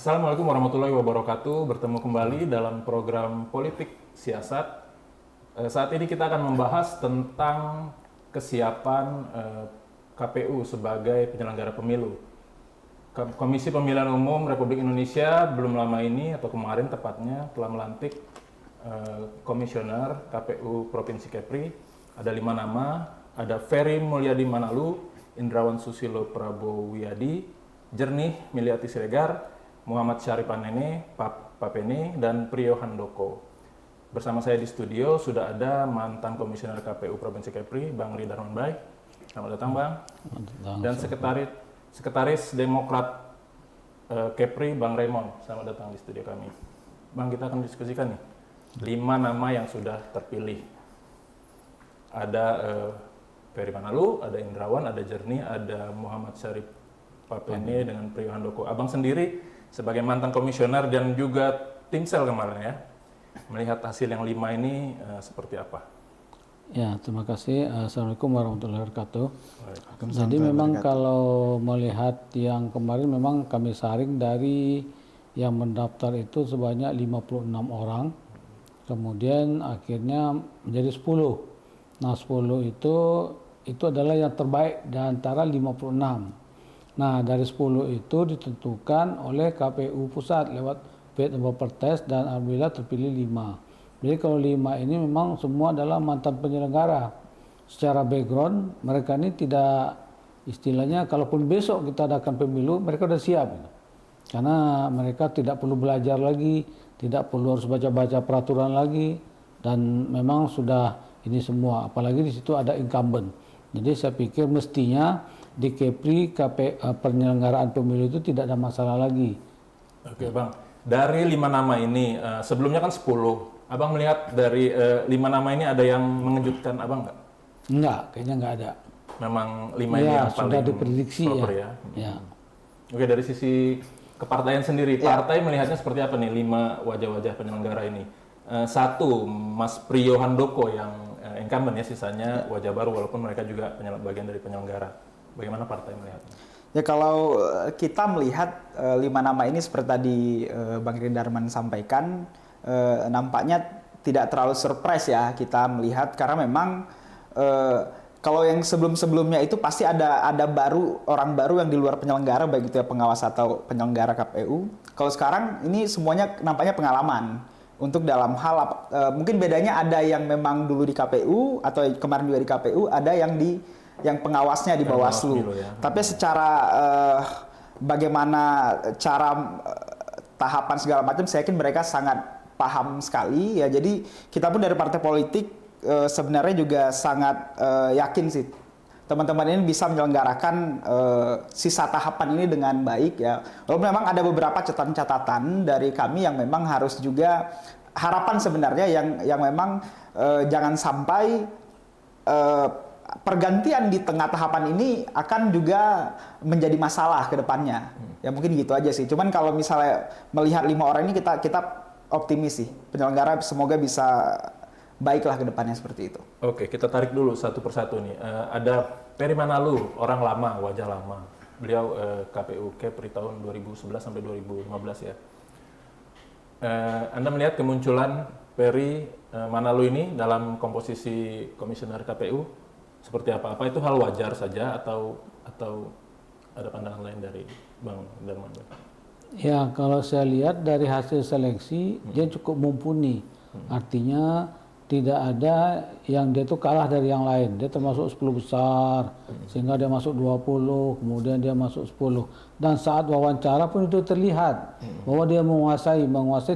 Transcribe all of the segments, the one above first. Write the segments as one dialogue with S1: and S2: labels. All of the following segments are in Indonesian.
S1: Assalamualaikum warahmatullahi wabarakatuh. Bertemu kembali dalam program Politik Siasat. Saat ini kita akan membahas tentang kesiapan KPU sebagai penyelenggara pemilu. Komisi Pemilihan Umum Republik Indonesia belum lama ini atau kemarin tepatnya telah melantik komisioner KPU Provinsi Kepri. Ada 5 nama, ada Ferry Mulyadi Manalu, Indrawan Susilo Prabowo Wiyadi, Jernih Miliati Siregar, Muhammad Syarif Anene, Papene, dan Priyo Handoko. Bersama saya di studio sudah ada mantan komisioner KPU Provinsi Kepri, Bang Ridwan Manbai. Selamat datang, Bang. Dan sekretaris Demokrat Kepri, Bang Raymond. Selamat datang di studio kami. Bang, kita akan diskusikan nih 5 nama yang sudah terpilih. Ada Ferry Manalu, ada Indrawan, ada Jernih, ada Muhammad Syarif Papene dengan Priyo Handoko. Abang sendiri sebagai mantan komisioner dan juga timsel kemarin ya, melihat hasil yang 5 ini seperti apa?
S2: Ya, terima kasih. Assalamualaikum warahmatullahi wabarakatuh. Jadi memang kalau melihat yang kemarin memang kami saring dari yang mendaftar itu sebanyak 56 orang, kemudian akhirnya menjadi 10. Nah 10 itu adalah yang terbaik di antara 56. Nah, dari 10 itu ditentukan oleh KPU Pusat lewat fit and proper test dan alhamdulillah terpilih 5. Jadi kalau 5 ini memang semua adalah mantan penyelenggara. Secara background mereka ini tidak, istilahnya kalaupun besok kita adakan pemilu mereka sudah siap. Karena mereka tidak perlu belajar lagi, tidak perlu harus baca-baca peraturan lagi, dan memang sudah ini semua. Apalagi di situ ada incumbent. Jadi saya pikir mestinya di Kepri penyelenggaraan pemilu itu tidak ada masalah lagi.
S1: Oke Bang, dari 5 nama ini, sebelumnya kan 10. Abang melihat dari 5 nama ini ada yang mengejutkan Abang nggak?
S2: Enggak, kayaknya nggak ada.
S1: Memang 5 ini yang
S2: sudah
S1: paling
S2: diprediksi
S1: proper ya?
S2: Ya.
S1: Oke, dari sisi kepartaian sendiri, partai melihatnya seperti apa nih 5 wajah-wajah penyelenggara ini? Satu, Mas Priyo Handoko yang incumbent ya, sisanya wajah baru walaupun mereka juga bagian dari penyelenggara. Bagaimana partai melihatnya?
S3: Ya kalau kita melihat 5 nama ini seperti tadi Bang Rindarman sampaikan, nampaknya tidak terlalu surprise ya kita melihat, karena memang kalau yang sebelum-sebelumnya itu pasti ada orang baru yang di luar penyelenggara, baik itu ya pengawas atau penyelenggara KPU. Kalau sekarang ini semuanya nampaknya pengalaman. Untuk dalam hal mungkin bedanya ada yang memang dulu di KPU atau kemarin juga di KPU, ada yang pengawasnya di Bawaslu.
S1: Ya.
S3: Tapi secara bagaimana cara tahapan segala macam, saya yakin mereka sangat paham sekali ya. Jadi kita pun dari partai politik sebenarnya juga sangat yakin sih teman-teman ini bisa menyelenggarakan sisa tahapan ini dengan baik ya. Walaupun memang ada beberapa catatan-catatan dari kami yang memang harus juga harapan sebenarnya yang memang jangan sampai pergantian di tengah tahapan ini akan juga menjadi masalah ke depannya. Ya mungkin gitu aja sih. Cuman kalau misalnya melihat 5 orang ini kita optimis sih. Penyelenggara semoga bisa baiklah ke depannya seperti itu.
S1: Oke, kita tarik dulu satu persatu nih. Ada Ferry Manalu, orang lama, wajah lama. Beliau KPU Kepri tahun 2011 sampai 2015 ya. Anda melihat kemunculan Ferry Manalu ini dalam komposisi komisioner KPU seperti apa? Apa itu hal wajar saja atau ada pandangan lain dari Bang Darman?
S2: Ya, kalau saya lihat dari hasil seleksi dia cukup mumpuni. Artinya tidak ada yang dia itu kalah dari yang lain. Dia termasuk 10 besar, sehingga dia masuk 20, kemudian dia masuk 10. Dan saat wawancara pun itu terlihat bahwa dia menguasai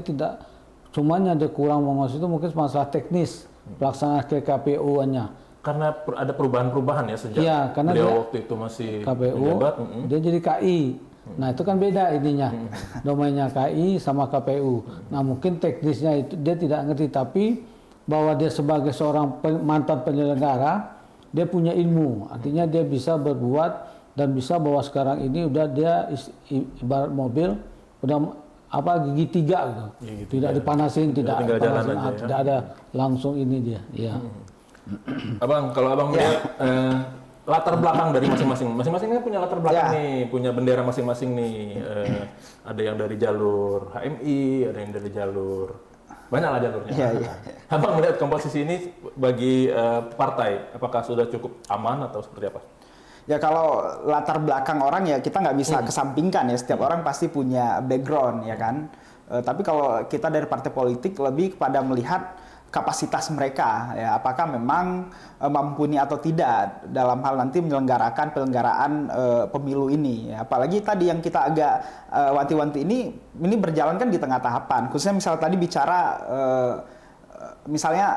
S2: tidak, cumanya dia kurang menguasai itu mungkin masalah teknis pelaksanaan KPU-nya.
S1: Karena ada perubahan-perubahan ya sejak
S2: karena
S1: beliau waktu itu masih
S2: KPU,
S1: menjabat.
S2: dia jadi KI. Nah itu kan beda ininya, domainnya KI sama KPU. Nah mungkin teknisnya itu dia tidak ngerti, tapi bahwa dia sebagai seorang mantan penyelenggara, dia punya ilmu. Artinya dia bisa berbuat dan bisa bahwa sekarang ini udah dia ibarat mobil, udah gigi 3 gitu. Tidak dipanasin, tidak ada langsung ini dia. Ya.
S1: Abang, kalau abang melihat latar belakang dari masing-masing. Masing-masingnya punya latar belakang
S3: Ya.
S1: nih, punya bendera masing-masing nih. Ada yang dari jalur HMI, ada yang dari jalur banyak lah jalurnya.
S3: Iya, iya.
S1: Abang melihat komposisi ini bagi partai, apakah sudah cukup aman atau seperti apa?
S3: Ya kalau latar belakang orang ya kita nggak bisa kesampingkan ya. Setiap orang pasti punya background ya kan. Tapi kalau kita dari partai politik lebih kepada melihat kapasitas mereka ya, apakah memang mumpuni atau tidak dalam hal nanti menyelenggarakan penyelenggaraan pemilu ini ya. Apalagi tadi yang kita agak wanti-wanti ini berjalan kan di tengah tahapan, khususnya misal tadi bicara misalnya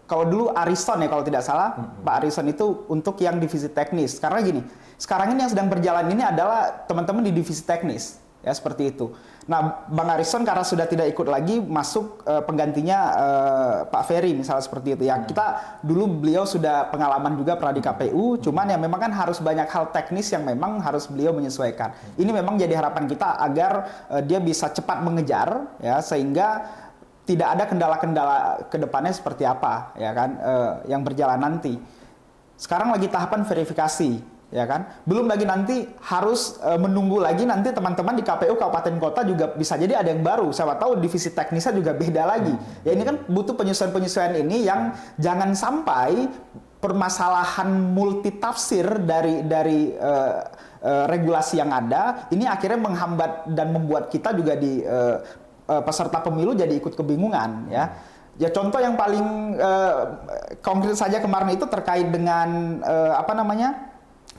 S3: kalau dulu Ariston ya kalau tidak salah, Pak Ariston itu untuk yang divisi teknis, karena gini, sekarang ini yang sedang berjalan ini adalah teman-teman di divisi teknis ya, seperti itu. Nah, Bang Ariston karena sudah tidak ikut lagi masuk penggantinya Pak Ferry misalnya seperti itu ya. Kita dulu beliau sudah pengalaman juga pernah di KPU, cuman ya memang kan harus banyak hal teknis yang memang harus beliau menyesuaikan. Ini memang jadi harapan kita agar dia bisa cepat mengejar ya, sehingga tidak ada kendala-kendala ke depannya seperti apa ya kan yang berjalan nanti. Sekarang lagi tahapan verifikasi ya kan, belum lagi nanti harus menunggu lagi nanti teman-teman di KPU kabupaten kota juga bisa jadi ada yang baru, siapa tahu divisi teknisnya juga beda lagi ya. Ini kan butuh penyesuaian ini yang jangan sampai permasalahan multitafsir dari regulasi yang ada ini akhirnya menghambat dan membuat kita juga di peserta pemilu jadi ikut kebingungan ya. Ya contoh yang paling konkret saja kemarin itu terkait dengan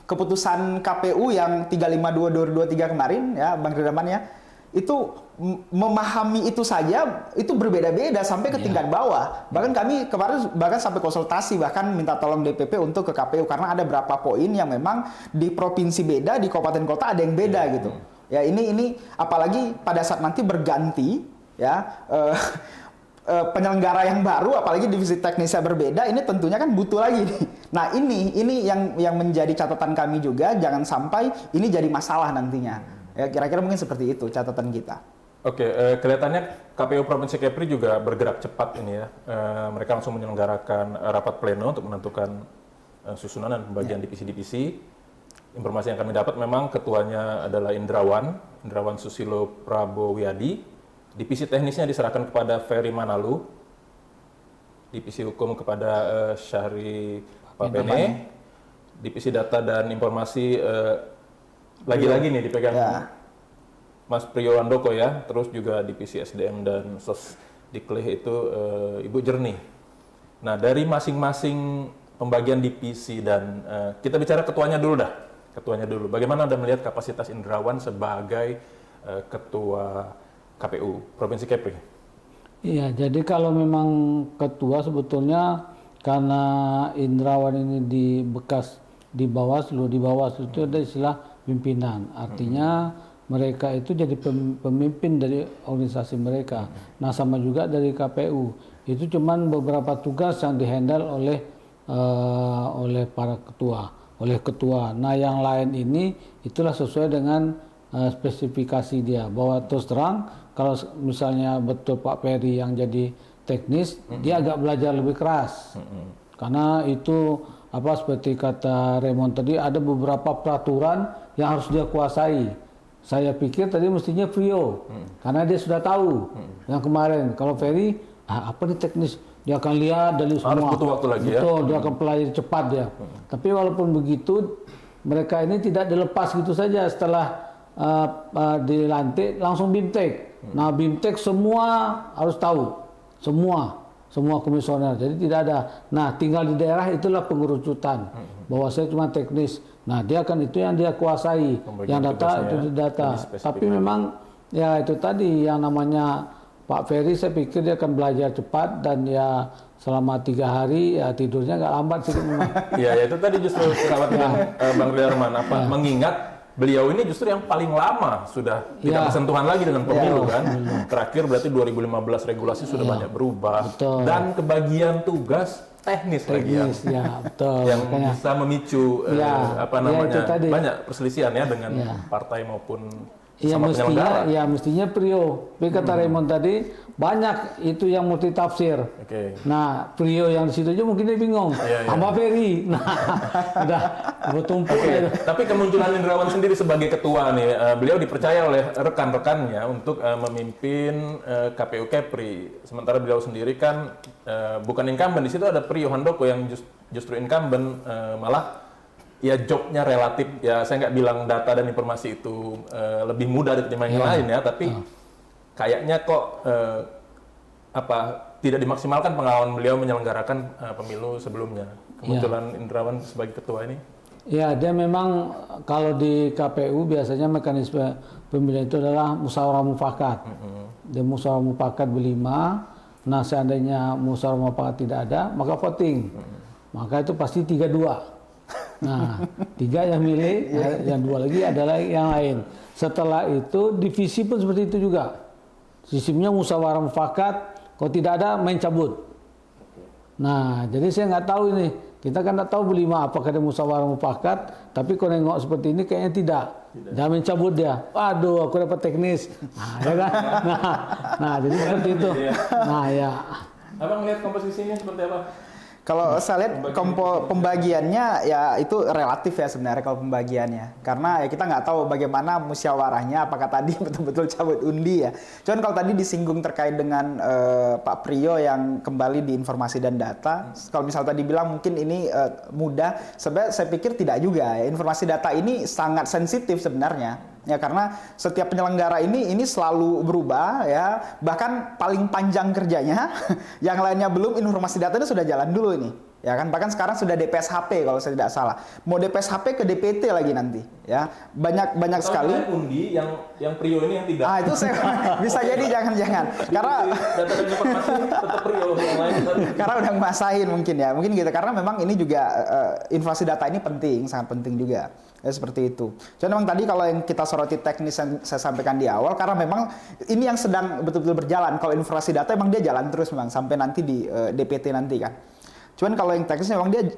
S3: keputusan KPU yang 352/2023 kemarin ya, Bang Redaman ya, itu memahami itu saja itu berbeda-beda sampai ke tingkat bawah. Bahkan kami kemarin bahkan sampai konsultasi, bahkan minta tolong DPP untuk ke KPU karena ada beberapa poin yang memang di provinsi beda, di kabupaten kota ada yang beda gitu. Ya ini apalagi pada saat nanti berganti ya penyelenggara yang baru, apalagi divisi teknisnya berbeda, ini tentunya kan butuh lagi nih. Nah ini yang menjadi catatan kami juga, jangan sampai ini jadi masalah nantinya. Ya, kira-kira mungkin seperti itu catatan kita.
S1: Oke, kelihatannya KPU Provinsi Kepri juga bergerak cepat ini ya. Mereka langsung menyelenggarakan rapat pleno untuk menentukan susunan dan pembagian divisi-divisi. Informasi yang kami dapat memang ketuanya adalah Indrawan Susilo Prabowiadi. Divisi teknisnya diserahkan kepada Ferry Manalu, divisi hukum kepada Syahri Papene, divisi data dan informasi lagi-lagi nih dipegang Mas Priyo Handoko ya, terus juga divisi SDM dan Sosdikleh itu Ibu Jernih. Nah dari masing-masing pembagian divisi dan kita bicara ketuanya dulu dah, Bagaimana Anda melihat kapasitas Indrawan sebagai ketua KPU Provinsi Kepri?
S2: Iya, jadi kalau memang ketua sebetulnya karena Indrawan ini di Bawaslu itu ada istilah pimpinan. Artinya mereka itu jadi pemimpin dari organisasi mereka. Nah, sama juga dari KPU. Itu cuman beberapa tugas yang dihandle oleh para ketua, Nah, yang lain ini itulah sesuai dengan spesifikasi dia, bahwa terus terang kalau misalnya betul Pak Ferry yang jadi teknis, dia agak belajar lebih keras. Karena itu seperti kata Raymond tadi, ada beberapa peraturan yang harus dia kuasai. Saya pikir tadi mestinya Frio, karena dia sudah tahu. Yang kemarin kalau Ferry apa nih teknis, dia akan lihat dari semua.
S1: Harus butuh waktu lagi ya.
S2: Betul, dia akan pelajari cepat dia. Tapi walaupun begitu, mereka ini tidak dilepas gitu saja setelah dilantik langsung BIMTEK. Nah, BIMTEK semua harus tahu, semua komisioner. Jadi tidak ada. Nah, tinggal di daerah itulah pengerucutan. Bahwa saya cuma teknis. Nah, dia kan itu yang dia kuasai. Yang data itu di data. Tapi memang ya itu tadi yang namanya Pak Ferry, saya pikir dia akan belajar cepat dan ya selama 3 hari ya tidurnya nggak lambat sih memang.
S1: Iya, itu tadi justru kekhawatiran Bang Redarman mengingat beliau ini justru yang paling lama sudah tidak bersentuhan lagi dengan pemilu kan. Terakhir berarti 2015 regulasi sudah banyak berubah.
S2: Betul.
S1: Dan kebagian tugas teknis lagi
S2: betul.
S1: Yang bisa memicu banyak perselisihan ya dengan partai maupun
S2: Iya
S1: sama penyelenggara.
S2: mestinya Prio. Tapi kata Raymond tadi banyak itu yang multi tafsir.
S1: Oke.
S2: Nah, Prio yang di situ aja mungkin dia bingung. Tambah Ferry. Nah, udah bertumpuk
S1: Oke,
S2: ya.
S1: tapi kemunculan Indrawan sendiri sebagai ketua nih, beliau dipercaya oleh rekan-rekannya untuk memimpin KPU Kepri. Sementara beliau sendiri kan bukan incumbent, di situ ada Priyo Handoko yang justru incumbent, malah ya jobnya relatif, ya saya nggak bilang data dan informasi itu lebih mudah ketimbang yang lain ya, tapi kayaknya kok tidak dimaksimalkan pengalaman beliau menyelenggarakan pemilu sebelumnya. Kemunculan Indrawan sebagai ketua ini.
S2: Ya, dia memang kalau di KPU biasanya mekanisme pemilihan itu adalah musyawarah mufakat. Dia musyawarah mufakat berlima. Nah, seandainya musyawarah mufakat tidak ada, maka voting. Maka itu pasti 3-2. Nah, 3 yang milih, yang 2 lagi adalah yang lain. Setelah itu divisi pun seperti itu juga. Sistemnya musyawarah mufakat, kalau tidak ada main cabut. Nah, jadi saya nggak tahu ini. Kita kan nggak tahu berlima apakah dia musyawarah mufakat, tapi kalau nengok seperti ini kayaknya tidak. Jangan main cabut dia. Waduh, aku dapat teknis. Nah, ya kan? Nah, jadi seperti itu. Nah, ya.
S1: Abang lihat komposisinya seperti apa?
S3: Kalau saya lihat pembagiannya ya itu relatif ya sebenarnya kalau pembagiannya. Karena ya kita nggak tahu bagaimana musyawarahnya, apakah tadi betul-betul cabut undi ya. Cuman kalau tadi disinggung terkait dengan Pak Priyo yang kembali di informasi dan data, kalau misal tadi bilang mungkin ini mudah, sebenarnya saya pikir tidak juga ya. Informasi data ini sangat sensitif sebenarnya. Ya karena setiap penyelenggara ini selalu berubah ya, bahkan paling panjang kerjanya yang lainnya belum, informasi data itu sudah jalan dulu ini. Ya kan, bahkan sekarang sudah DPSHP kalau saya tidak salah. Mau DPSHP ke DPT lagi nanti ya. Banyak sekali.
S1: Undi yang Priyo ini yang tidak.
S3: Ah, itu saya bisa jadi jangan-jangan. Karena
S1: data dan informasi tetap Priyo yang lain.
S3: Karena udah nguasain mungkin ya. Mungkin gitu karena memang ini juga informasi data ini penting, sangat penting juga. Ya, seperti itu. Jadi memang tadi kalau yang kita soroti teknis yang saya sampaikan di awal, karena memang ini yang sedang betul-betul berjalan. Kalau informasi data memang dia jalan terus memang sampai nanti di DPT nanti kan. Cuman kalau yang teknisnya memang dia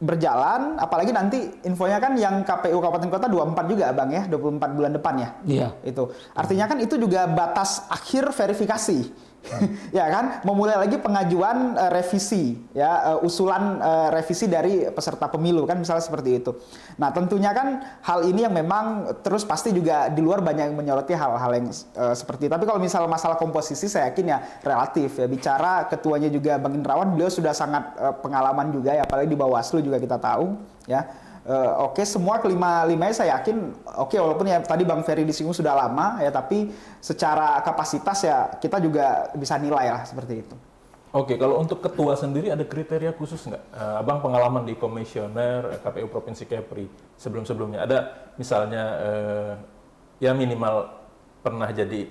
S3: berjalan, apalagi nanti infonya kan yang KPU Kabupaten Kota 24 juga Bang ya, 24 bulan depan ya.
S2: Iya.
S3: Itu. Artinya kan itu juga batas akhir verifikasi. Ya kan, memulai lagi pengajuan revisi ya, usulan revisi dari peserta pemilu kan misalnya seperti itu. Nah, tentunya kan hal ini yang memang terus pasti juga di luar banyak yang menyoroti hal-hal yang seperti itu. Tapi kalau misal masalah komposisi saya yakin ya relatif ya. Bicara ketuanya juga Bang Indrawan, beliau sudah sangat pengalaman juga ya, apalagi di Bawaslu juga kita tahu ya. Oke, semua kelima-limanya saya yakin oke, walaupun ya tadi Bang Ferry disinggung sudah lama ya, tapi secara kapasitas ya kita juga bisa nilai lah seperti itu.
S1: Oke, kalau untuk ketua sendiri ada kriteria khusus nggak? Abang pengalaman di komisioner KPU Provinsi Kepri sebelum-sebelumnya ada misalnya ya minimal pernah jadi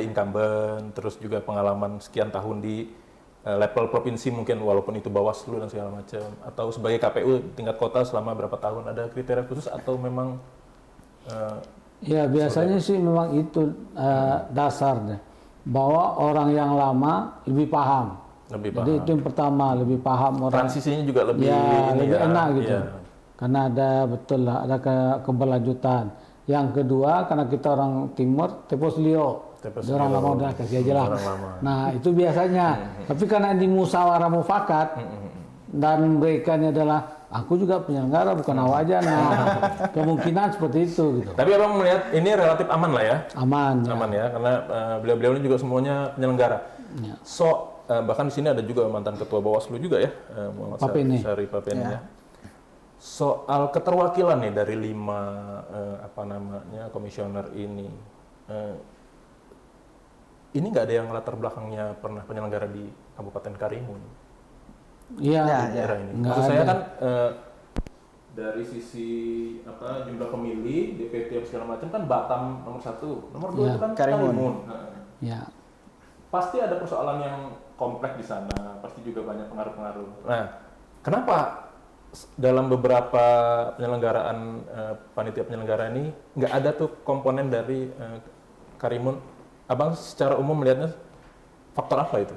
S1: incumbent, terus juga pengalaman sekian tahun di level provinsi mungkin walaupun itu Bawaslu dan segala macam, atau sebagai KPU tingkat kota selama berapa tahun, ada kriteria khusus atau memang
S2: ya biasanya sih memang itu dasarnya bahwa orang yang lama lebih paham. Jadi itu yang pertama, lebih paham orang.
S1: Transisinya juga lebih
S2: lebih enak gitu. Karena ada keberlanjutan. Yang kedua karena kita orang timur, tepos Leo. Orang lama udah kasih aja lah. Nah itu biasanya. Tapi karena di musyawarah mufakat dan mereka ini adalah aku juga penyelenggara bukan awak aja. Nah kemungkinan seperti itu gitu.
S1: Tapi abang melihat ini relatif aman lah ya.
S2: Aman
S1: ya, karena beliau-beliau ini juga semuanya penyelenggara. Ya. Bahkan di sini ada juga mantan ketua Bawaslu juga ya, Muhammad Syari Papeni ya. Soal keterwakilan nih dari 5 komisioner ini. Ini nggak ada yang latar belakangnya pernah penyelenggara di Kabupaten Karimun.
S2: Iya.
S1: Ini. Maksud saya kan dari sisi jumlah pemilih, DPT segala macam kan Batam nomor 1, nomor 2 itu kan Karimun.
S2: Ya.
S1: Pasti ada persoalan yang kompleks di sana, pasti juga banyak pengaruh-pengaruh. Nah, kenapa dalam beberapa penyelenggaraan panitia penyelenggara ini nggak ada tuh komponen dari Karimun? Abang secara umum melihatnya faktor apa itu?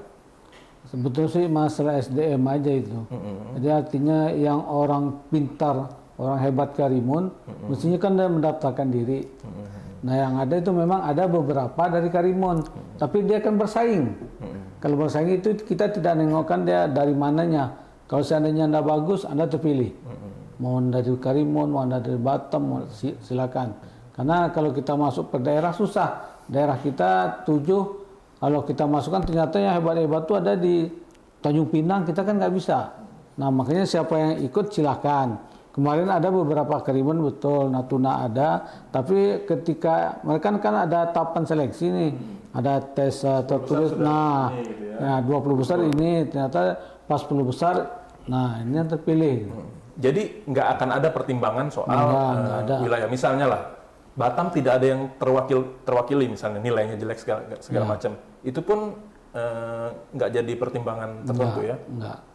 S2: Sebetulnya sih masalah SDM aja itu. Jadi artinya yang orang pintar, orang hebat Karimun, mestinya kan dia mendaftarkan diri. Nah yang ada itu memang ada beberapa dari Karimun, tapi dia kan bersaing. Kalau bersaing itu kita tidak nengokkan dia dari mananya. Kalau seandainya Anda bagus, Anda terpilih. Mau Anda dari Karimun, mau Anda dari Batam, silakan. Karena kalau kita masuk ke daerah susah. Daerah kita 7, kalau kita masukkan ternyata yang hebat-hebat itu ada di Tanjung Pinang, kita kan nggak bisa. Nah makanya siapa yang ikut silakan. Kemarin ada beberapa Karimun betul, Natuna ada, tapi ketika mereka kan ada tahapan seleksi nih, ada tes tertulis, nah,
S1: gitu
S2: ya 20 besar ini ternyata pas 10 besar, nah ini yang terpilih.
S1: Jadi nggak akan ada pertimbangan soal
S2: Nggak ada.
S1: wilayah. Misalnya lah, Batam tidak ada yang terwakili misalnya nilainya jelek segala macam. Itu pun nggak jadi pertimbangan tertentu ya.
S2: Enggak.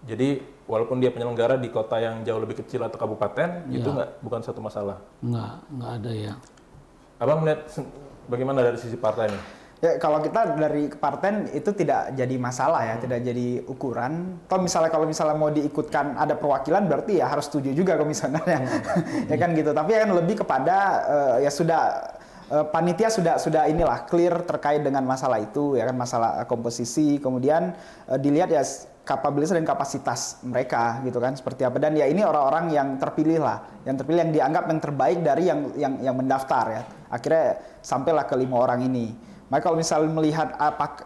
S1: Jadi walaupun dia penyelenggara di kota yang jauh lebih kecil atau kabupaten, itu bukan satu masalah.
S2: Enggak ada ya.
S1: Abang melihat bagaimana dari sisi partainya?
S3: Ya, kalau kita dari Keparten itu tidak jadi masalah ya, tidak jadi ukuran. Kalau misalnya mau diikutkan ada perwakilan berarti ya harus setuju juga komisionernya. Ya kan gitu. Tapi kan lebih kepada ya sudah panitia sudah inilah clear terkait dengan masalah itu ya kan, masalah komposisi, kemudian dilihat ya kapabilitas dan kapasitas mereka gitu kan seperti apa, dan ya ini orang-orang yang terpilih lah, yang terpilih yang dianggap yang terbaik dari yang mendaftar ya. Akhirnya sampailah ke 5 orang ini. Maka kalau misalnya melihat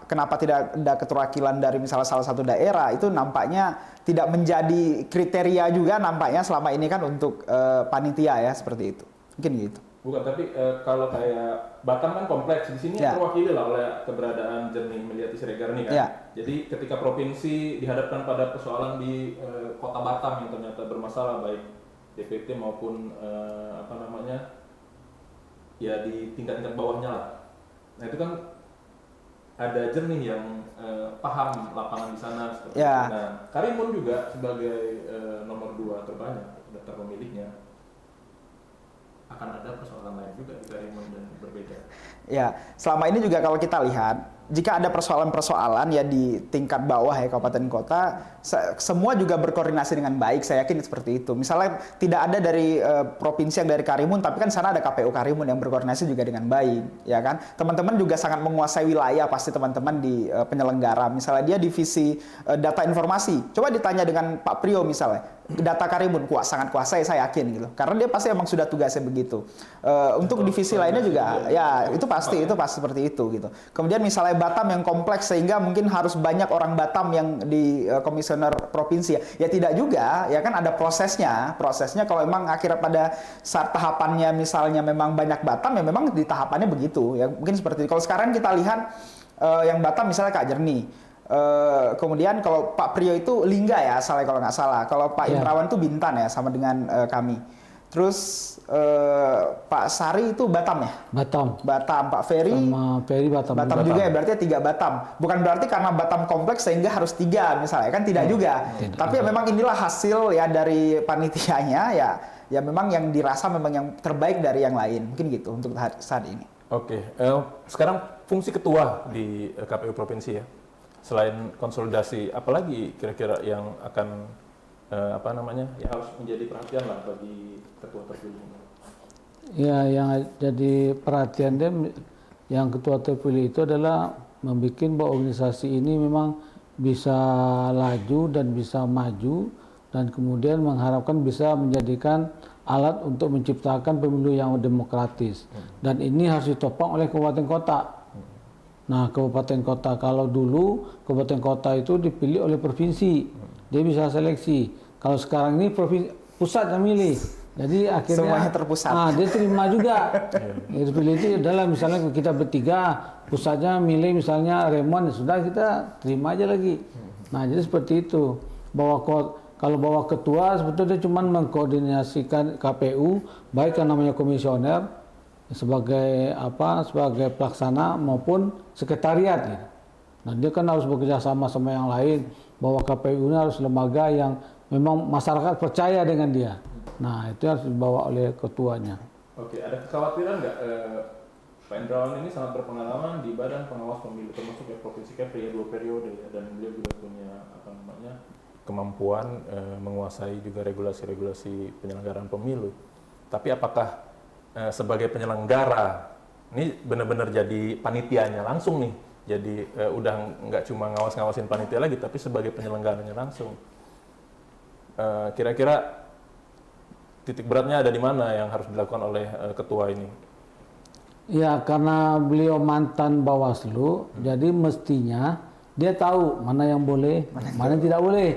S3: kenapa tidak ada keterwakilan dari misalnya salah satu daerah, itu nampaknya tidak menjadi kriteria juga nampaknya selama ini kan untuk panitia ya, seperti itu. Mungkin gitu.
S1: Bukan, tapi kalau kayak Batam kan kompleks, di sini terwakili lah oleh keberadaan Jernih Meliati Siregar nih kan. Jadi ketika provinsi dihadapkan pada persoalan di kota Batam yang ternyata bermasalah, baik DPT maupun ya di tingkat-tingkat bawahnya lah. Nah itu kan ada Jernih yang paham lapangan di sana. Nah Karimun juga sebagai nomor 2 terbanyak daftar pemilihnya, akan ada persoalan lain juga di Karimun dan berbeda.
S3: Ya, selama ini juga kalau kita lihat, jika ada persoalan-persoalan ya di tingkat bawah ya kabupaten kota, semua juga berkoordinasi dengan baik. Saya yakin seperti itu. Misalnya tidak ada dari provinsi yang dari Karimun, tapi kan sana ada KPU Karimun yang berkoordinasi juga dengan baik, ya kan? Teman-teman juga sangat menguasai wilayah pasti teman-teman di penyelenggara. Misalnya dia divisi data informasi, coba ditanya dengan Pak Prio misalnya, data Karimun sangat kuasai, saya yakin gitu. Karena dia pasti emang sudah tugasnya begitu. Untuk divisi lainnya juga, ya itu pasti seperti itu gitu. Kemudian misalnya Batam yang kompleks sehingga mungkin harus banyak orang Batam yang di komisioner provinsi ya tidak juga, ya kan ada prosesnya kalau memang akhirnya pada saat tahapannya misalnya memang banyak Batam ya memang di tahapannya begitu ya, mungkin seperti itu. Kalau sekarang kita lihat yang Batam misalnya Kak Jernih, kemudian kalau Pak Prio itu Lingga ya asalnya kalau nggak salah, kalau Pak Indrawan itu Bintan ya sama dengan kami. Terus Pak Sari itu Batam ya? Batam. Pak Ferry sama Ferry Batam juga ya, berarti 3 Batam. Bukan berarti karena Batam kompleks sehingga harus 3 misalnya, kan tidak juga. Tidak. Tapi ya memang inilah hasil ya dari panitianya ya memang yang dirasa memang yang terbaik dari yang lain. Mungkin gitu untuk saat ini. Oke,
S1: sekarang fungsi ketua di KPU provinsi ya. Selain konsolidasi, apalagi kira-kira yang akan yang harus menjadi perhatian lah bagi ketua terpilih?
S2: Ya, yang jadi perhatian dia, yang ketua terpilih itu adalah membuat bahwa organisasi ini memang bisa laju dan bisa maju, dan kemudian mengharapkan bisa menjadikan alat untuk menciptakan pemilu yang demokratis. Dan ini harus ditopang oleh kabupaten kota. Nah, kabupaten kota, kalau dulu kabupaten kota itu dipilih oleh provinsi, dia bisa seleksi. Kalau sekarang ini pusat yang milih, jadi akhirnya
S3: semuanya terpusat.
S2: Dia terima juga. Yang dipilih itu adalah misalnya kita bertiga, pusatnya milih misalnya Raymond, sudah kita terima aja lagi. Nah jadi seperti itu. Kalau bawa ketua sebetulnya cuma mengkoordinasikan KPU, baik yang namanya komisioner sebagai pelaksana maupun sekretariat. Gitu. Nah dia kan harus bekerja sama yang lain, bahwa KPU ini harus lembaga yang memang masyarakat percaya dengan dia. Nah itu harus dibawa oleh ketuanya.
S1: Oke, ada kekhawatiran nggak Pak Indrawan ini sangat berpengalaman di Badan Pengawas Pemilu, termasuk ya Provinsi Kepri ya 2 periode ya, dan beliau juga punya kemampuan menguasai juga regulasi-regulasi penyelenggaraan pemilu. Tapi apakah sebagai penyelenggara ini benar-benar jadi panitianya langsung nih? Jadi udah nggak cuma ngawas-ngawasin panitia lagi, tapi sebagai penyelenggaranya langsung. Kira-kira titik beratnya ada di mana yang harus dilakukan oleh ketua ini?
S2: Ya, karena beliau mantan Bawaslu, jadi mestinya dia tahu mana yang boleh, mana yang tidak boleh.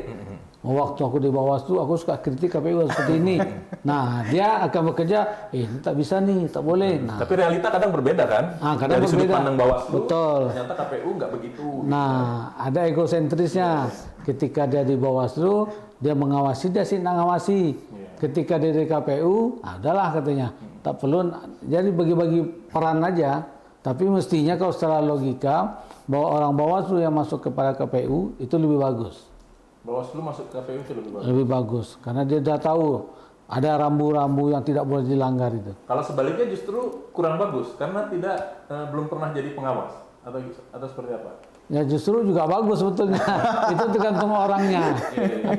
S2: Waktu aku di Bawaslu, aku suka kritik KPU seperti ini. Nah, dia akan bekerja, ini tak bisa nih, tak boleh. Nah,
S1: tapi realita kadang berbeda kan?
S2: Kadang
S1: dari sudut
S2: berbeda.
S1: pandang Bawaslu,
S2: Betul.
S1: ternyata KPU nggak begitu.
S2: Nah, ada egosentrisnya. Ketika dia di Bawaslu, dia mengawasi, dia sih ngawasi. Ketika dia di KPU, adalah katanya. Tak perlu, jadi bagi-bagi peran aja. Tapi mestinya kalau secara logika, bahwa orang Bawaslu yang masuk kepada KPU, itu lebih bagus.
S1: Bawaslu masuk ke KPU itu lebih bagus?
S2: Lebih bagus, karena dia sudah tahu ada rambu-rambu yang tidak boleh dilanggar itu.
S1: Kalau sebaliknya justru kurang bagus, karena belum pernah jadi pengawas, atau seperti apa?
S2: Ya justru juga bagus sebetulnya. Itu tergantung orangnya.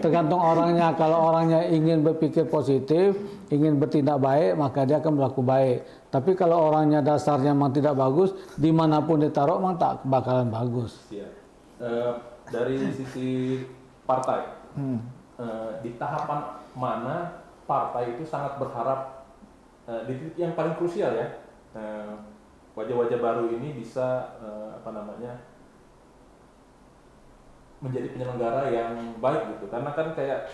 S2: Tergantung orangnya. Kalau orangnya ingin berpikir positif, ingin bertindak baik, maka dia akan berlaku baik. Tapi kalau orangnya dasarnya memang tidak bagus, dimanapun ditaruh memang tak bakalan bagus.
S1: Dari sisi partai, di tahapan mana partai itu sangat berharap di titik yang paling krusial ya, wajah-wajah baru ini bisa menjadi penyelenggara yang baik gitu, karena kan kayak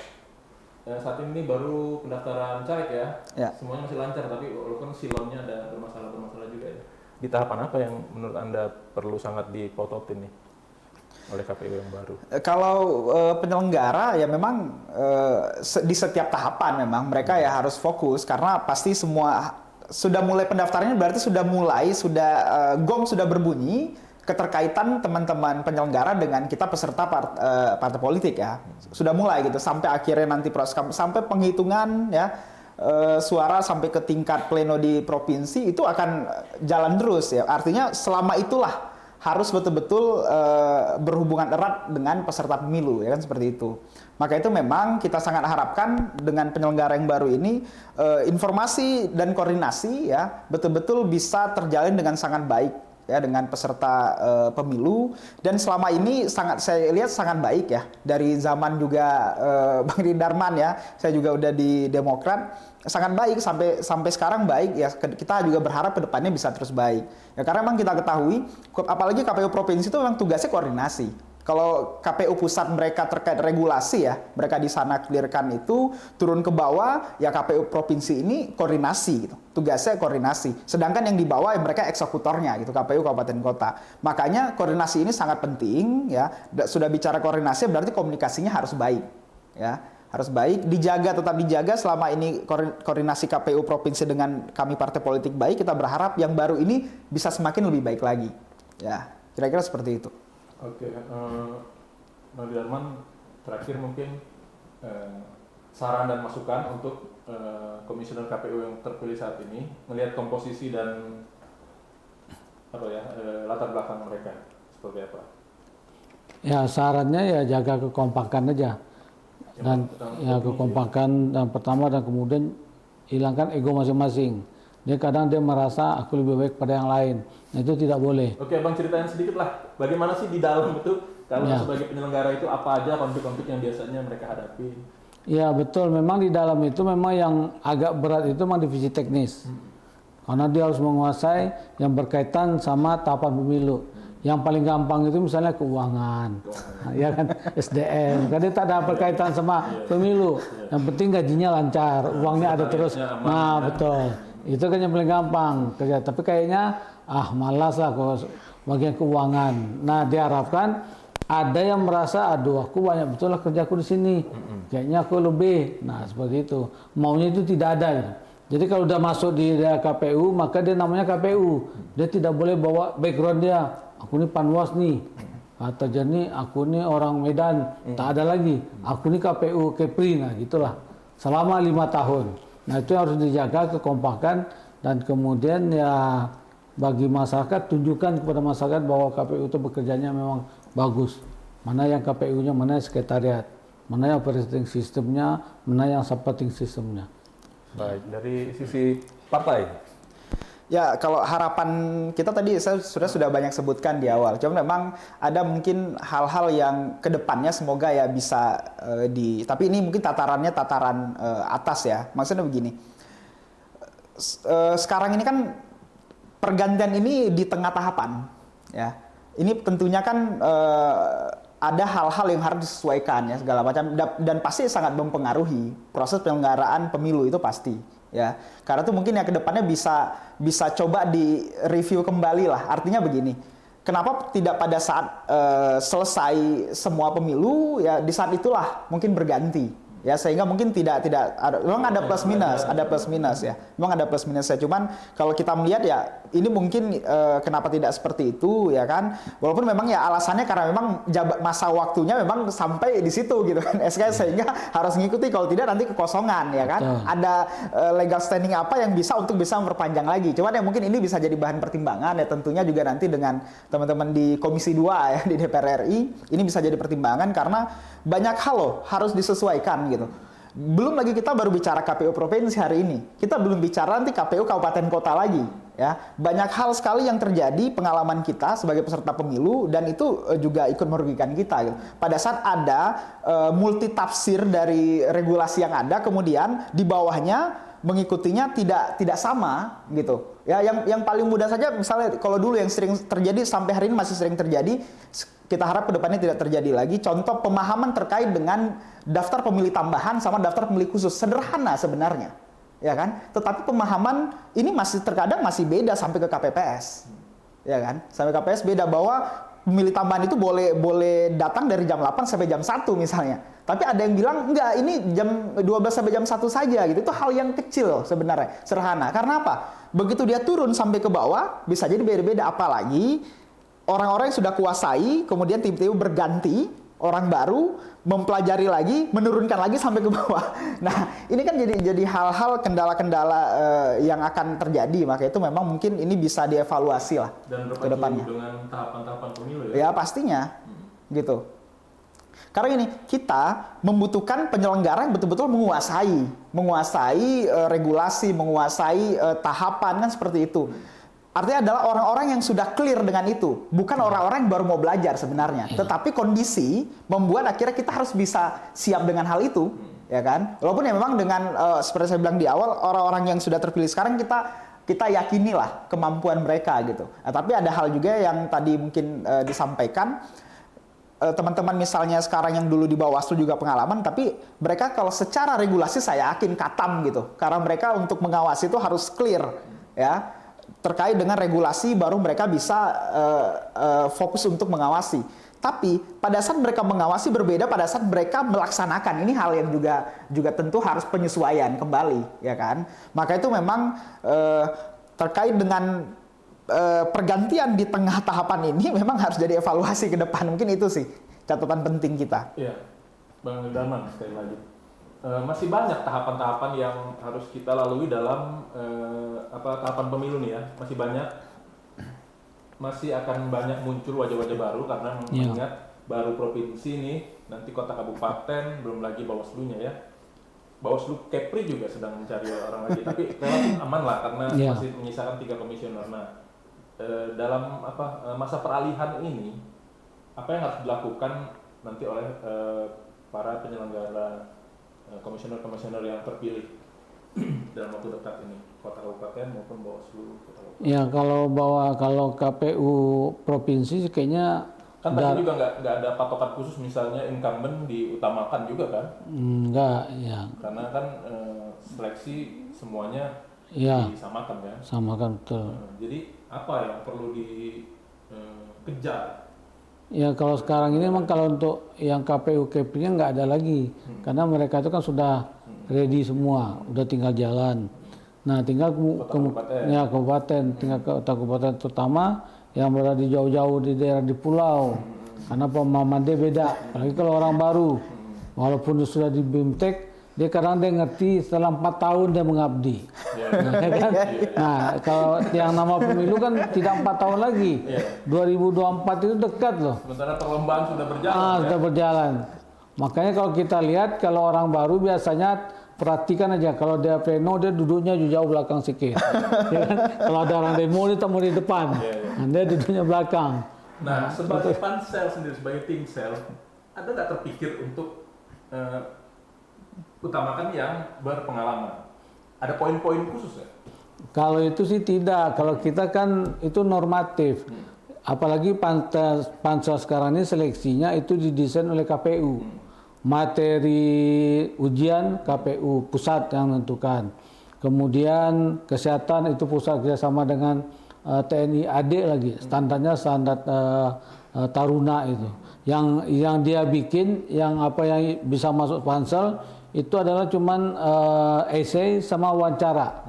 S1: saat ini baru pendaftaran caleg ya, semuanya masih lancar, tapi walaupun silonnya ada bermasalah juga ya. Di tahapan apa yang menurut Anda perlu sangat dipototin nih oleh KPU yang baru?
S3: Kalau penyelenggara ya memang di setiap tahapan memang mereka ya harus fokus, karena pasti semua sudah mulai pendaftarannya berarti sudah gong sudah berbunyi keterkaitan teman-teman penyelenggara dengan kita peserta partai politik ya, sudah mulai gitu sampai akhirnya nanti proses sampai penghitungan ya suara sampai ke tingkat pleno di provinsi itu akan jalan terus ya, artinya selama itulah harus betul-betul berhubungan erat dengan peserta pemilu ya kan, seperti itu. Maka itu memang kita sangat harapkan dengan penyelenggara yang baru ini informasi dan koordinasi ya betul-betul bisa terjalin dengan sangat baik ya dengan peserta pemilu, dan selama ini saya lihat sangat baik ya, dari zaman juga Bang Rindarman ya, saya juga udah di Demokrat, sangat baik sampai sekarang baik ya, kita juga berharap kedepannya bisa terus baik ya, karena memang kita ketahui apalagi KPU provinsi itu memang tugasnya koordinasi. Kalau KPU pusat mereka terkait regulasi ya, mereka di sana clearkan itu, turun ke bawah ya KPU provinsi ini koordinasi gitu. Tugasnya koordinasi. Sedangkan yang di bawah ya mereka eksekutornya gitu, KPU kabupaten kota. Makanya koordinasi ini sangat penting ya. Sudah bicara koordinasi berarti komunikasinya harus baik ya. Harus baik, tetap dijaga selama ini koordinasi KPU provinsi dengan kami partai politik baik, kita berharap yang baru ini bisa semakin lebih baik lagi. Ya, kira-kira seperti itu.
S1: Oke, Bang Darman, terakhir mungkin saran dan masukan untuk komisioner KPU yang terpilih saat ini, melihat komposisi dan latar belakang mereka seperti apa? Ya,
S2: sarannya ya jaga kekompakan aja, dan ya kekompakan dan pertama, dan kemudian hilangkan ego masing-masing. Dia kadang merasa aku lebih baik pada yang lain. Nah, itu tidak boleh.
S1: Oke, Bang, ceritain sedikit lah. Bagaimana sih di dalam itu, kalau sebagai penyelenggara itu apa aja konflik-konflik yang biasanya mereka hadapi?
S2: Ya, betul. Memang di dalam itu memang yang agak berat itu memang divisi teknis. Karena dia harus menguasai yang berkaitan sama tahapan pemilu. Yang paling gampang itu misalnya keuangan. Ya kan, SDM. Karena dia tak ada berkaitan sama pemilu. Yang penting gajinya lancar, uangnya ada terus. Nah, betul. Itu kan yang paling gampang kerja, tapi kayaknya malas lah kalau bagian keuangan. Nah, diharapkan ada yang merasa aduh aku banyak betul lah kerjaku di sini, kayaknya aku lebih. Nah, seperti itu, maunya itu tidak ada gitu. Jadi kalau udah masuk di KPU maka dia namanya KPU, dia tidak boleh bawa background dia, aku ini Panwas nih atau jadi aku ini orang Medan, tak ada lagi, aku ini KPU Kepri. Nah, gitulah selama 5 tahun. Nah, itu harus dijaga kekompakan, dan kemudian ya bagi masyarakat tunjukkan kepada masyarakat bahwa KPU itu bekerjanya memang bagus. Mana yang KPU-nya, mana yang sekretariat. mana yang operating sistemnya, mana yang supporting sistemnya.
S1: Baik, dari sisi partai.
S3: Ya, kalau harapan kita tadi saya sudah banyak sebutkan di awal. Cuma memang ada mungkin hal-hal yang kedepannya semoga ya bisa tapi ini mungkin tataran atas ya. Maksudnya begini, sekarang ini kan pergantian ini di tengah tahapan, ya. Ini tentunya kan ada hal-hal yang harus disesuaikan ya segala macam dan pasti sangat mempengaruhi proses penyelenggaraan pemilu itu pasti. Ya, karena itu mungkin ya kedepannya bisa coba di review kembali lah. Artinya begini, kenapa tidak pada saat selesai semua pemilu ya di saat itulah mungkin berganti ya, sehingga mungkin tidak ada, memang ada plus minus ya, memang ada plus minusnya. Cuman kalau kita melihat ya ini mungkin kenapa tidak seperti itu ya kan, walaupun memang ya alasannya karena memang masa waktunya memang sampai di situ gitu kan SK, sehingga harus mengikuti, kalau tidak nanti kekosongan ya kan. Ada legal standing apa yang bisa memperpanjang lagi. Cuman ya mungkin ini bisa jadi bahan pertimbangan ya, tentunya juga nanti dengan teman-teman di Komisi 2 ya di DPR RI ini bisa jadi pertimbangan karena banyak hal loh harus disesuaikan gitu. Belum lagi kita baru bicara KPU provinsi hari ini. Kita belum bicara nanti KPU kabupaten kota lagi ya. Banyak hal sekali yang terjadi pengalaman kita sebagai peserta pemilu dan itu juga ikut merugikan kita gitu. Pada saat ada multi tafsir dari regulasi yang ada, kemudian di bawahnya mengikutinya tidak sama gitu. Ya, yang paling mudah saja misalnya kalau dulu yang sering terjadi sampai hari ini masih sering terjadi, kita harap kedepannya tidak terjadi lagi. Contoh pemahaman terkait dengan daftar pemilih tambahan sama daftar pemilih khusus, sederhana sebenarnya, ya kan? Tetapi pemahaman ini terkadang masih beda sampai ke KPPS, ya kan? Sampai KPPS beda bahwa pemilih tambahan itu boleh datang dari jam 8 sampai jam 1 misalnya. Tapi ada yang bilang enggak, ini jam 12 sampai jam 1 saja gitu. Itu hal yang kecil sebenarnya, sederhana. Karena apa? Begitu dia turun sampai ke bawah bisa jadi beda-beda, apalagi orang-orang yang sudah kuasai kemudian tiba-tiba berganti, orang baru mempelajari lagi, menurunkan lagi sampai ke bawah. Nah, ini kan jadi hal-hal kendala-kendala yang akan terjadi. Maka itu memang mungkin ini bisa dievaluasi lah ke depannya.
S1: Dan dengan tahapan-tahapan pemilu
S3: ya? Ya pastinya, gitu. Karena ini kita membutuhkan penyelenggara yang betul-betul menguasai regulasi, menguasai tahapan kan seperti itu. Artinya adalah orang-orang yang sudah clear dengan itu, bukan orang-orang yang baru mau belajar sebenarnya. Tetapi kondisi membuat akhirnya kita harus bisa siap dengan hal itu, ya kan? Walaupun ya memang dengan seperti saya bilang di awal, orang-orang yang sudah terpilih sekarang kita yakinilah kemampuan mereka gitu. Nah, tapi ada hal juga yang tadi mungkin disampaikan, teman-teman misalnya sekarang yang dulu di Bawaslu juga pengalaman, tapi mereka kalau secara regulasi saya yakin katam gitu, karena mereka untuk mengawasi itu harus clear ya. Terkait dengan regulasi baru mereka bisa fokus untuk mengawasi. Tapi pada saat mereka mengawasi berbeda pada saat mereka melaksanakan. Ini hal yang juga tentu harus penyesuaian kembali, ya kan? Maka itu memang terkait dengan pergantian di tengah tahapan ini memang harus jadi evaluasi ke depan. Mungkin itu sih catatan penting kita.
S1: Iya, Bang Darman sekali lagi. Masih banyak tahapan-tahapan yang harus kita lalui dalam tahapan pemilu nih ya. Masih akan banyak muncul wajah-wajah baru karena mengingat baru provinsi nih, nanti kota kabupaten, belum lagi Bawaslu-nya ya. Bawaslu Kepri juga sedang mencari orang lagi, tapi relatif aman lah karena masih menyisakan 3 komisioner. Nah, dalam masa peralihan ini, apa yang harus dilakukan nanti oleh para penyelenggara komisioner-komisioner yang terpilih dalam waktu dekat ini, kota kabupaten maupun Bawaslu kota kabupaten?
S2: Ya, kalau KPU provinsi kayaknya
S1: kan tadi juga nggak ada patokan khusus, misalnya incumbent diutamakan juga kan?
S2: Enggak, ya.
S1: Karena kan seleksi semuanya disamakan kan?
S2: Samakan, betul.
S1: Jadi apa yang perlu dikejar?
S2: Ya kalau sekarang ini memang kalau untuk yang KPU Kepri-nya nggak ada lagi, karena mereka itu kan sudah ready semua, udah tinggal jalan. Nah tinggal kabupaten, tinggal kota kabupaten terutama yang berada di jauh-jauh di daerah di pulau, karena pemahaman dia beda. Apalagi kalau orang baru, walaupun sudah di BIMTEK, dia kadang dia ngerti setelah 4 tahun dia mengabdi. Nah, kalau yang nama pemilu kan tidak 4 tahun lagi. 2024 itu dekat loh.
S1: Sementara perlombaan sudah berjalan.
S2: Sudah berjalan. Makanya kalau kita lihat kalau orang baru biasanya perhatikan aja kalau dia pleno dia duduknya jauh belakang sedikit. Ya kan? Kalau ada orang demo dia tamu di depan, dia duduknya belakang.
S1: Nah, sebagai pansel sendiri, sebagai tim sel, ada nggak terpikir untuk utamakan yang berpengalaman? Ada poin-poin khusus ya?
S2: Kalau itu sih tidak. Kalau kita kan itu normatif. Apalagi pansel sekarang ini seleksinya itu didesain oleh KPU. Materi ujian KPU pusat yang menentukan. Kemudian kesehatan itu pusat kerjasama dengan TNI AD lagi. Standarnya standar Taruna itu. Yang dia bikin, yang apa yang bisa masuk pansel itu adalah cuman essay sama wawancara.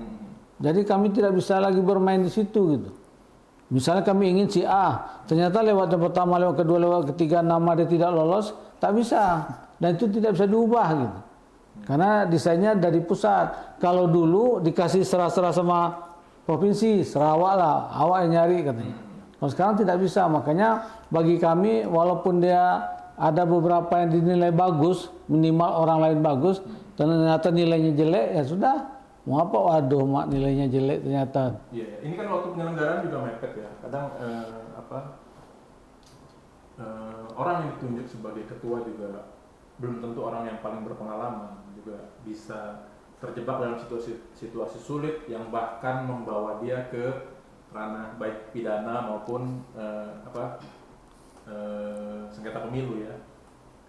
S2: Jadi kami tidak bisa lagi bermain di situ gitu. Misalnya kami ingin si A, ternyata lewat yang pertama, lewat kedua, lewat ketiga nama dia tidak lolos, tak bisa. Dan itu tidak bisa diubah gitu. Karena desainnya dari pusat. Kalau dulu dikasih serah-serah sama provinsi, Sarawak lah, awak yang nyari katanya. Kalau sekarang tidak bisa, makanya bagi kami walaupun dia ada beberapa yang dinilai bagus, minimal orang lain bagus, dan ternyata nilainya jelek, ya sudah. Mau apa? Waduh, mak nilainya jelek ternyata.
S1: Iya, ini kan waktu penyelenggaraan juga mepet ya. Kadang orang yang ditunjuk sebagai ketua juga belum tentu orang yang paling berpengalaman, juga bisa terjebak dalam situasi sulit yang bahkan membawa dia ke ranah baik pidana maupun sengketa pemilu ya.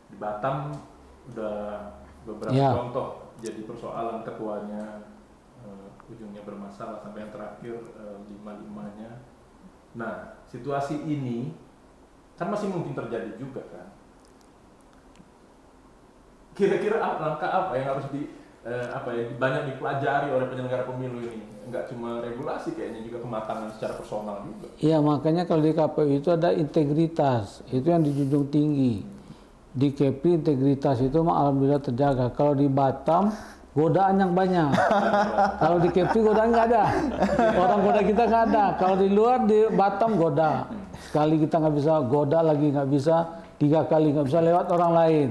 S1: Di Batam udah beberapa contoh jadi persoalan ketuanya ujungnya bermasalah sampai yang terakhir 5-5-nya. Nah, situasi ini kan masih mungkin terjadi juga kan. Kira-kira langkah apa yang harus banyak dipelajari oleh penyelenggara pemilu ini? Enggak cuma regulasi, kayaknya juga kematangan secara personal juga.
S2: Iya, makanya kalau di KPU itu ada integritas, itu yang dijunjung tinggi. Di KPU integritas itu alhamdulillah terjaga. Kalau di Batam godaan yang banyak. Kalau di KPU godaan nggak ada. Orang goda kita nggak ada. Kalau di luar di Batam goda. Sekali kita nggak bisa, goda lagi nggak bisa, 3 kali nggak bisa lewat orang lain.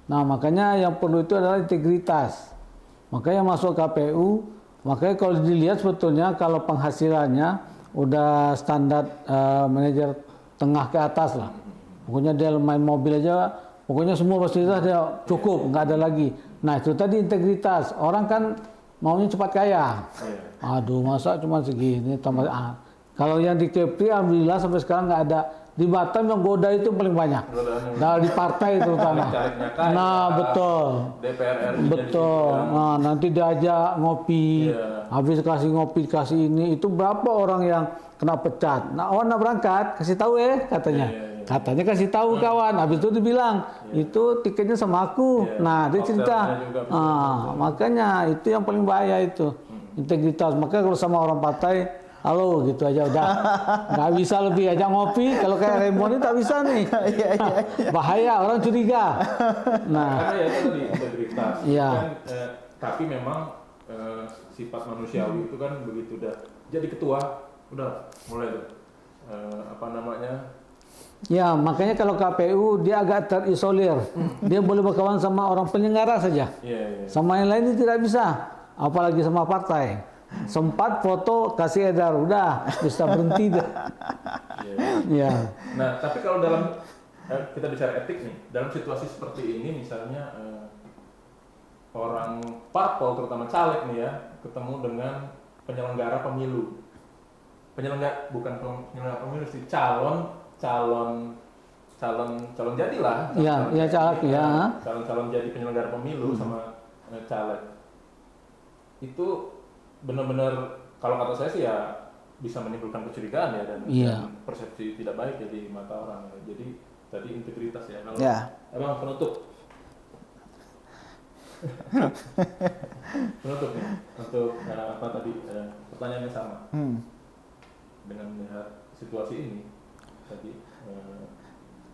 S2: Nah makanya yang perlu itu adalah integritas. Makanya masuk KPU, makanya kalau dilihat sebetulnya kalau penghasilannya udah standar manajer tengah ke atas lah. Pokoknya dia main mobil aja, pokoknya semua fasilitas dia cukup, nggak ada lagi. Nah itu tadi integritas. Orang kan maunya cepat kaya. Aduh masa cuma segini tambah. Kalau yang di Kepri alhamdulillah sampai sekarang nggak ada. Di Batam yang goda itu paling banyak. Nah di partai terutama. Nah betul.
S1: DPR
S2: betul. Nah nanti diajak ngopi. Habis kasih ngopi kasih ini itu berapa orang yang kena pecat. Nah orang berangkat kasih tahu katanya. Katanya kasih tahu kawan, habis itu dibilang itu tiketnya sama aku. Nah dia cerita, makanya itu yang paling bahaya itu integritas. Makanya kalau sama orang partai, halo gitu aja udah, nggak bisa lebih ajak ngopi. Kalau kayak Raymond ini tak bisa nih, bahaya orang curiga. Nah,
S1: karena ya itu tadi integritas.
S2: Iya.
S1: Kan, tapi memang sifat manusiawi itu kan begitu udah jadi ketua, udah mulai tuh
S2: ya, makanya kalau KPU dia agak terisolir. Dia boleh berkawan sama orang penyelenggara saja. Sama yang lain dia tidak bisa. Apalagi sama partai. Sempat foto kasih edar, udah bisa berhenti deh.
S1: Nah, tapi kalau dalam kita bicara etik nih, dalam situasi seperti ini misalnya orang parpol terutama caleg nih ya, ketemu dengan penyelenggara pemilu. Bukan penyelenggara pemilu sih, calon jadilah. Calon jadi penyelenggara pemilu sama caleg. Itu benar-benar kalau kata saya sih ya bisa menimbulkan kecurigaan ya dan persepsi tidak baik ya di mata orang. Jadi tadi integritas ya. Kalau abang penutup nih untuk pertanyaannya sama. Dengan melihat situasi ini tadi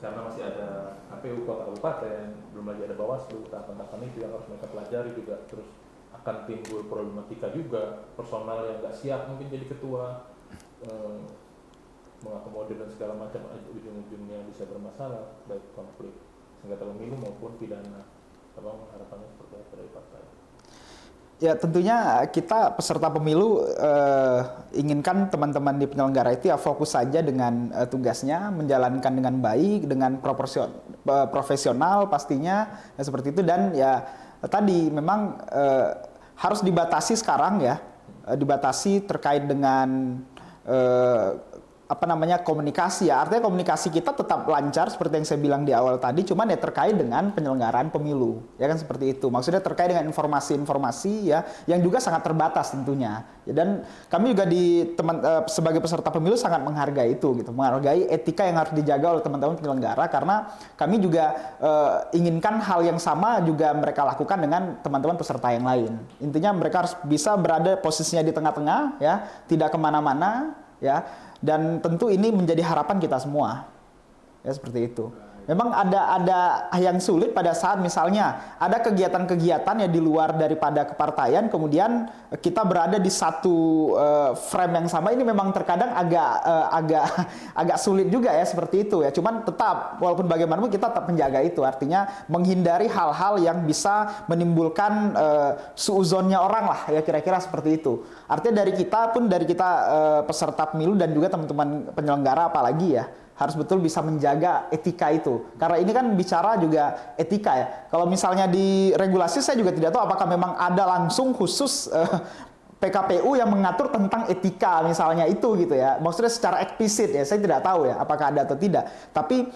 S1: karena masih ada KPU kota kabupaten, belum lagi ada Bawaslu, tahapan-tahapan itu yang harus mereka pelajari juga, terus akan timbul problematika juga, personal yang nggak siap mungkin jadi ketua, mengakomodir dan segala macam, ujung-ujungnya bisa bermasalah, baik konflik sengketa pemilu maupun pidana. Abang harapannya seperti apa dari partai?
S3: Ya tentunya kita peserta pemilu inginkan teman-teman di penyelenggara itu ya fokus saja dengan tugasnya, menjalankan dengan baik, dengan profesional pastinya ya, seperti itu. Dan ya tadi memang harus dibatasi sekarang ya, dibatasi terkait dengan komunikasi ya. Artinya komunikasi kita tetap lancar seperti yang saya bilang di awal tadi, cuman ya terkait dengan penyelenggaraan pemilu ya kan, seperti itu. Maksudnya terkait dengan informasi-informasi ya yang juga sangat terbatas tentunya ya. Dan kami juga sebagai peserta pemilu sangat menghargai itu gitu, menghargai etika yang harus dijaga oleh teman-teman penyelenggara, karena kami juga inginkan hal yang sama juga mereka lakukan dengan teman-teman peserta yang lain. Intinya mereka harus bisa berada posisinya di tengah-tengah ya, tidak kemana-mana ya. Dan tentu ini menjadi harapan kita semua ya, seperti itu. Memang ada yang sulit pada saat misalnya ada kegiatan-kegiatan yang di luar daripada kepartaian, kemudian kita berada di satu frame yang sama. Ini memang terkadang agak sulit juga ya, seperti itu ya. Cuman tetap walaupun bagaimanapun kita tetap menjaga itu, artinya menghindari hal-hal yang bisa menimbulkan suuzonnya orang lah ya, kira-kira seperti itu. Artinya dari kita peserta pemilu dan juga teman-teman penyelenggara apalagi ya, harus betul bisa menjaga etika itu. Karena ini kan bicara juga etika ya. Kalau misalnya di regulasi saya juga tidak tahu apakah memang ada langsung khusus PKPU yang mengatur tentang etika misalnya itu gitu ya. Maksudnya secara eksplisit ya, saya tidak tahu ya apakah ada atau tidak. Tapi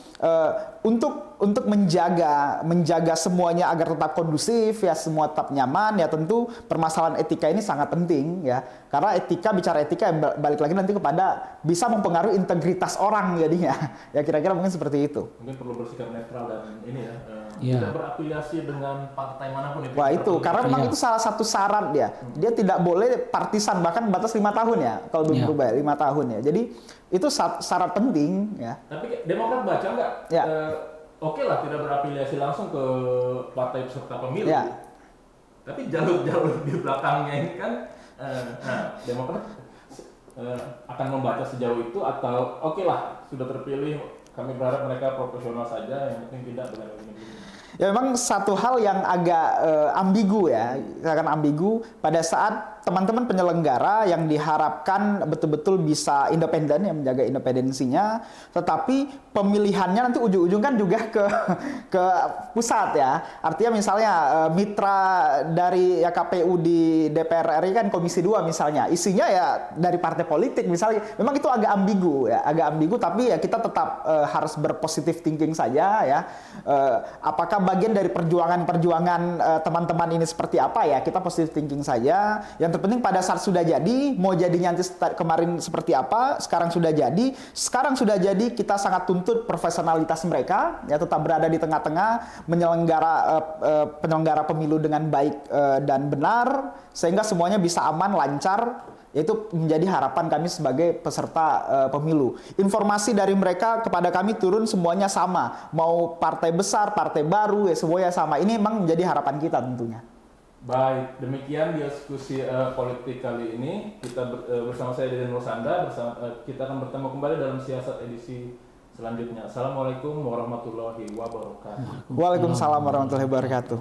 S3: untuk menjaga semuanya agar tetap kondusif ya, semua tetap nyaman ya, tentu permasalahan etika ini sangat penting ya. Karena bicara etika balik lagi nanti kepada bisa mempengaruhi integritas orang jadinya. Ya kira-kira mungkin seperti itu.
S1: Mungkin perlu bersikap netral dan ini ya,
S2: Iya.
S1: tidak berafiliasi dengan partai manapun itu.
S3: Wah itu, karena memang itu salah satu syarat dia. Dia tidak boleh partisan, bahkan batas 5 tahun ya, kalau belum berubah 5 tahun ya. Jadi itu syarat penting ya.
S1: Tapi Demokrat baca nggak?
S3: Ya.
S1: Oke lah tidak berafiliasi langsung ke partai peserta pemilu.
S3: Ya.
S1: Tapi jalur-jalur di belakangnya ini kan, Demokrat akan membaca sejauh itu, atau oke lah sudah terpilih, kami berharap mereka profesional saja, yang penting tidak dengan ini.
S3: Ya memang satu hal yang agak ambigu ya, akan ambigu pada saat teman-teman penyelenggara yang diharapkan betul-betul bisa independen, yang menjaga independensinya, tetapi pemilihannya nanti ujung-ujung kan juga ke pusat ya. Artinya misalnya mitra dari ya KPU di DPR RI kan Komisi 2 misalnya, isinya ya dari partai politik misalnya. Memang itu agak ambigu ya, tapi ya kita tetap harus berpositif thinking saja ya. Apakah bagian dari perjuangan teman-teman ini seperti apa ya, kita positive thinking saja. Yang terpenting pada saat sudah jadi, mau jadinya nanti kemarin seperti apa, sekarang sudah jadi, kita sangat tuntut profesionalitas mereka ya, tetap berada di tengah-tengah, penyelenggara pemilu dengan baik dan benar, sehingga semuanya bisa aman, lancar. Itu menjadi harapan kami sebagai peserta pemilu. Informasi dari mereka kepada kami turun semuanya sama. Mau partai besar, partai baru, ya semuanya sama. Ini memang menjadi harapan kita tentunya.
S1: Baik, demikian diskusi politik kali ini. Kita bersama saya Deden Rosanda, kita akan bertemu kembali dalam siasat edisi selanjutnya. Assalamualaikum warahmatullahi wabarakatuh.
S3: Waalaikumsalam warahmatullahi wabarakatuh.